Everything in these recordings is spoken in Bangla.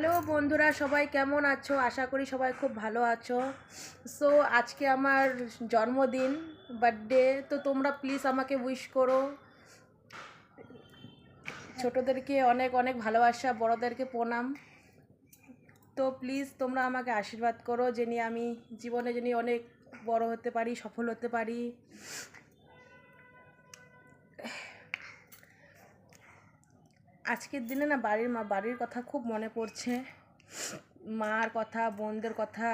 হ্যালো বন্ধুরা, সবাই কেমন আছো? আশা করি সবাই খুব ভালো আছো। সো আজকে আমার জন্মদিন, বার্থডে। তো তোমরা প্লিজ আমাকে উইশ করো। ছোটদেরকে অনেক অনেক ভালোবাসা, বড়দেরকে প্রণাম। তো প্লিজ তোমরা আমাকে আশীর্বাদ করো যেন আমি জীবনে যেন অনেক বড় হতে পারি, সফল হতে পারি। আজকের দিনে না বাড়ির কথা খুব মনে পড়ছে। মার কথা, বোনদের কথা,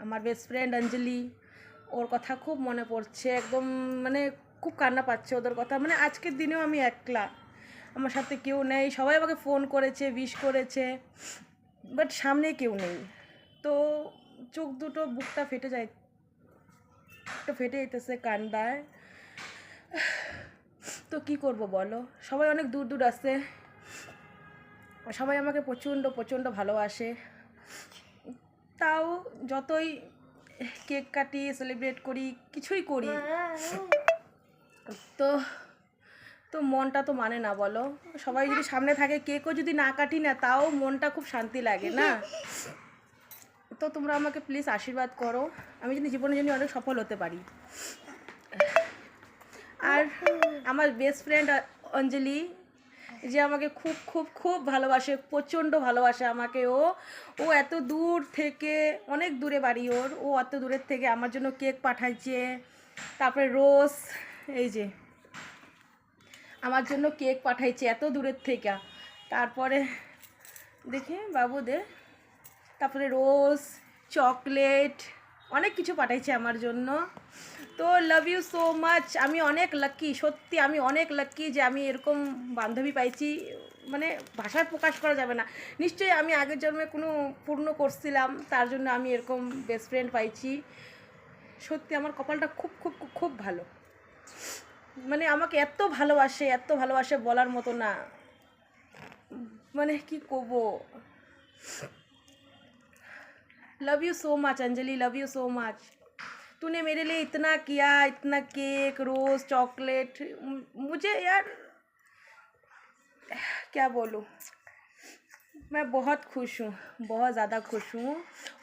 আমার বেস্ট ফ্রেন্ড অঞ্জলি, ওর কথা খুব মনে পড়ছে। একদম মানে খুব কান্না পাচ্ছে ওদের কথা। মানে আজকের দিনেও আমি একলা, আমার সাথে কেউ নেই। সবাই আমাকে ফোন করেছে, উইশ করেছে, বাট সামনে কেউ নেই। তো চোখ দুটো, বুকটা ফেটে যায়, ফেটে যেতেছে কান্দায়। তো কি করব বলো? সবাই অনেক দূর দূর আছে, সবাই আমাকে প্রচণ্ড প্রচণ্ড ভালোবাসে। তাও যতই কেক কাটি, সেলিব্রেট করি, কিছুই করি, তো তো মনটা তো মানে না বলো। সবাই যদি সামনে থাকে, কেকও যদি না কাটি না, তাও মনটা খুব শান্তি লাগে না? তো তোমরা আমাকে প্লিজ আশীর্বাদ করো, আমি যদি জীবনে যদি অনেক সফল হতে পারি। আর আমার বেস্ট ফ্রেন্ড অঞ্জলি, যে আমাকে খুব খুব খুব ভালোবাসে, প্রচণ্ড ভালোবাসে আমাকে। ও এত দূর থেকে, অনেক দূরে বাড়ি ওর, ও এত দূরের থেকে আমার জন্য কেক পাঠাইছে, তারপরে রোজ, এই যে আমার জন্য কেক পাঠাইছে এত দূরের থেকে। তারপরে দেখে বাবু দে, তারপরে রোজ, চকলেট, অনেক কিছু পাঠাইছে আমার জন্য। তো লাভ ইউ সো মাচ। আমি অনেক লাকি, সত্যি আমি অনেক লাকি যে আমি এরকম বান্ধবী পাইছি। মানে ভাষায় প্রকাশ করা যাবে না। নিশ্চয়ই আমি আগের জন্মে কোনো পূর্ণ করছিলাম, তার জন্য আমি এরকম বেস্ট ফ্রেন্ড পাইছি। সত্যি আমার কপালটা খুব খুব খুব ভালো। মানে আমাকে এত ভালোবাসে, এত ভালোবাসে বলার মতো না। মানে কি করবো। Love you so much Anjali, love you so much. तूने मेरे लिए इतना किया, इतना केक, रोज़, चॉकलेट। मुझे यार क्या बोलूँ, मैं बहुत खुश हूँ, बहुत ज़्यादा खुश हूँ।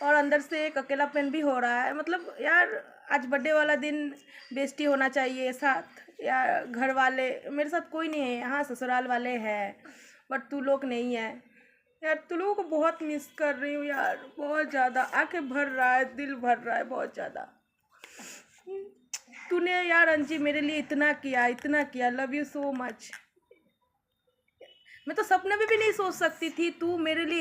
और अंदर से एक अकेलापन भी हो रहा है। मतलब यार आज बर्थडे वाला दिन बेस्टी होना चाहिए साथ। यार घर वाले मेरे साथ कोई नहीं है, हाँ ससुराल वाले हैं, बट तू लोग नहीं है। यार तू लोगों को बहुत मिस कर रही हूँ यार, बहुत ज़्यादा। आंखें भर रहा है, दिल भर रहा है बहुत ज़्यादा। तूने यार अंजी मेरे लिए इतना किया, इतना किया। Love you so much. मैं तो सपने में भी नहीं सोच सकती थी तू मेरे लिए